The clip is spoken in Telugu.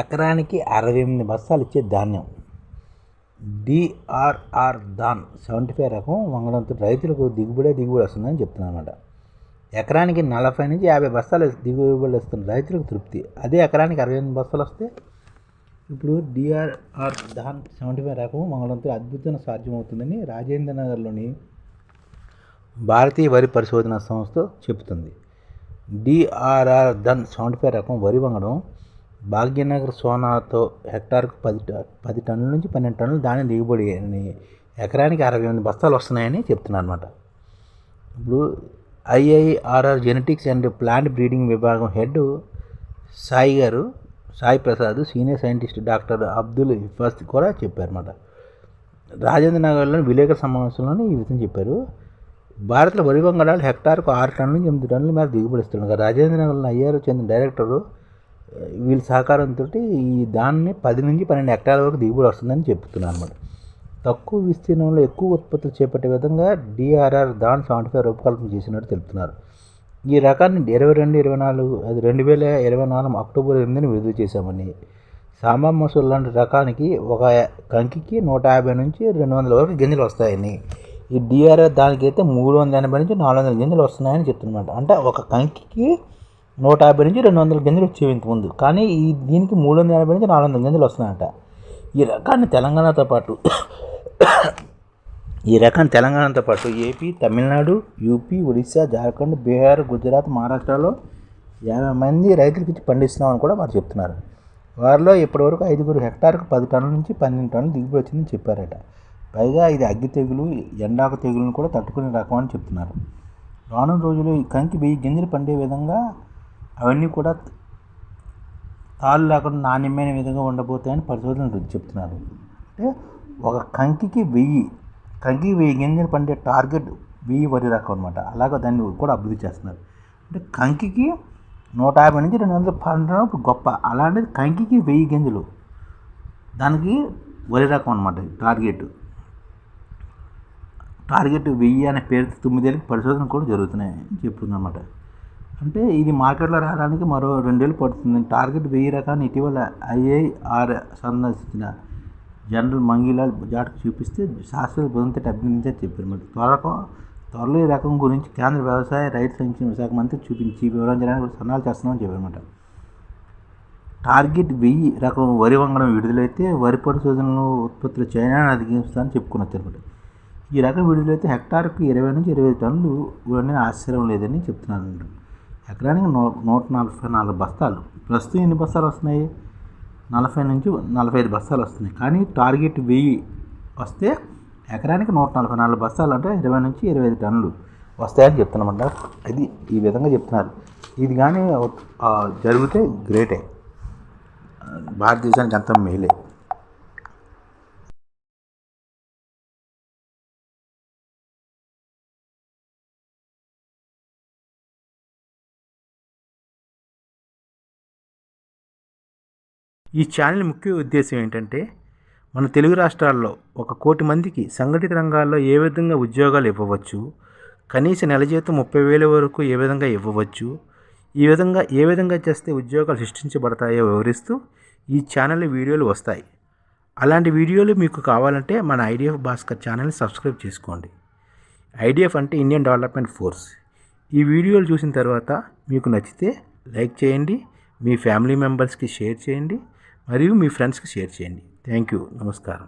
ఎకరానికి 68 బస్తాలు ఇచ్చే ధాన్యం డిఆర్ఆర్ ధాన్ 75 రకం వంగడంతో రైతులకు దిగుబడి వస్తుందని చెప్తున్నారు అన్నమాట. ఎకరానికి 40 నుంచి 50 బస్తాలు దిగుబడి వస్తుంది రైతులకు తృప్తి. అదే ఎకరానికి 68 బస్తాలు వస్తే ఇప్పుడు డిఆర్ఆర్ ధాన్ 75 రకం వంగడంతో అద్భుతమైన సాధ్యమవుతుందని రాజేంద్ర నగర్లోని భారతీయ వరి పరిశోధన సంస్థ చెబుతుంది. డిఆర్ఆర్ ధాన్ 75 రకం వరి వంగడం భాగ్యనగర్ సోనాతో హెక్టార్కు 10 టన్నుల నుంచి 12 టన్నుల ధాన్యం దిగుబడి అని ఎకరానికి 68 బస్తాలు వస్తున్నాయని చెప్తున్నారు అన్నమాట. ఇప్పుడు IIRR genetics and plant breeding విభాగం head Sai Prasad, senior scientist doctor Abdul Hifaz కూడా చెప్పారన్నమాట. రాజేంద్ర నగర్లోని విలేకరుల సమావేశంలోనే ఈ విధంగా చెప్పారు. భారత్లో వరి వంగడాలు హెక్టార్కు 6 టన్నుల నుంచి 8 టన్నుల మేర దిగుబడి ఇస్తున్నారు. రాజేంద్ర నగర్లో ఐఆర్ చెందిన డైరెక్టరు వీళ్ళ సహకారంతో ఈ దాన్ని 10 నుంచి 12 హెక్టార్ల వరకు దిగుబడి వస్తుందని చెప్తున్నారు అన్నమాట. తక్కువ విస్తీర్ణంలో ఎక్కువ ఉత్పత్తులు చేపట్టే విధంగా డిఆర్ఆర్ ధాన్ 75 రూపకల్పన చేసినట్టు తెలుపుతున్నారు. ఈ రకాన్ని 2024 అక్టోబర్ 8ని విడుదల చేశామని, సాంబా మసూర్ లాంటి రకానికి ఒక కంకికి 150 నుంచి 200 వరకు గింజలు వస్తాయని, ఈ డిఆర్ఆర్ దానికైతే 380 నుంచి 400 గింజలు వస్తున్నాయని చెప్తున్నమాట. అంటే ఒక కంకికి 150 నుంచి 200 గింజలు వచ్చేవి ఇంతకుముందు, కానీ దీనికి 380 నుంచి 400 గింజలు వస్తున్నాయట. ఈ రకాన్ని తెలంగాణతో పాటు ఏపీ, తమిళనాడు, యూపీ, ఒడిశా, జార్ఖండ్, బీహార్, గుజరాత్, మహారాష్ట్రలో 50 మంది రైతులకి పండిస్తున్నామని కూడా వారు చెప్తున్నారు. వారిలో ఇప్పటివరకు 5 హెక్టార్కు 10 టన్నుల నుంచి 12 టన్నులు దిగుబడి వచ్చిందని చెప్పారట. పైగా ఇది అగ్గి తెగులు, ఎండాక తెగులను కూడా తట్టుకునే రకం అని చెప్తున్నారు. రానున్న రోజుల్లో ఈ కంకి 1000 గింజలు పండే విధంగా అవన్నీ కూడా తాళ్ళు లేకుండా నాణ్యమైన విధంగా ఉండబోతాయని పరిశోధనలు చెప్తున్నారు. అంటే ఒక కంకికి 1000 గింజలు పండే టార్గెట్ 1000 వరి రకం అనమాట. అలాగే దాన్ని కూడా అభివృద్ధి చేస్తున్నారు. అంటే కంకికి 150 నుంచి 200 పండడం గొప్ప, అలాంటిది కంకికి 1000 గింజలు, దానికి వరి రకం అనమాట. టార్గెట్ 1000 అనే పేరుతో 9 ఏళ్ళకి పరిశోధన కూడా జరుగుతున్నాయని చెప్తుందన్నమాట. అంటే ఇది మార్కెట్లో రావడానికి మరో 2 ఏళ్ళు పడుతుంది. టార్గెట్ 1000 రకాన్ని ఇటీవల ఐఐఆర్ సందర్శించిన జనరల్ మంగీలాల్ జాట్కు చూపిస్తే శాస్త్రవేత్తలు బృందంతో అభినందించారని చెప్పారు. త్వరలో ఈ రకం గురించి కేంద్ర వ్యవసాయ రైతు సంక్షేమ శాఖ మంత్రి చూపించి వివరించడానికి సన్నాహాలు చేస్తున్నామని చెప్పారన్నమాట. టార్గెట్ 1000 రకం వరి వంగడం విడుదలైతే వరి పరిశోధనలు ఉత్పత్తులు చైనాను అధిగమిస్తారని చెప్పుకున్నారు. ఈ రకం విడుదలైతే హెక్టార్కు 20 నుంచి 25 టన్నులు ఇవన్నీ ఆశ్చర్యం లేదని చెప్తున్నారు. ఎకరానికి 144 బస్తాలు. ప్రస్తుతం ఎన్ని బస్తాలు వస్తున్నాయి? 40 నుంచి 45 బస్తాలు వస్తున్నాయి. కానీ టార్గెట్ 1000 వస్తే ఎకరానికి 144 బస్తాలు, అంటే 20 నుంచి 25 టన్నులు వస్తాయని చెప్తున్నామంట. ఇది ఈ విధంగా చెప్తున్నారు. ఇది కానీ జరిగితే గ్రేటే, భారతదేశానికి అంత మేలే. ఈ ఛానల్ ముఖ్య ఉద్దేశం ఏంటంటే, మన తెలుగు రాష్ట్రాల్లో 1 కోటి మందికి సంఘటిత రంగాల్లో ఏ విధంగా ఉద్యోగాలు ఇవ్వవచ్చు, కనీస నెల జీతం 30,000 వరకు ఏ విధంగా ఇవ్వవచ్చు, ఏ విధంగా చేస్తే ఉద్యోగాలు సృష్టించబడతాయో వివరిస్తూ ఈ ఛానల్ వీడియోలు వస్తాయి. అలాంటి వీడియోలు మీకు కావాలంటే మన ఐడిఎఫ్ భాస్కర్ ఛానల్ని సబ్స్క్రైబ్ చేసుకోండి. ఐడిఎఫ్ అంటే ఇండియన్ డెవలప్మెంట్ ఫోర్స్. ఈ వీడియోలు చూసిన తర్వాత మీకు నచ్చితే లైక్ చేయండి, మీ ఫ్యామిలీ మెంబర్స్కి షేర్ చేయండి, మరియు మీ ఫ్రెండ్స్కి షేర్ చేయండి. Thank you. నమస్కారం.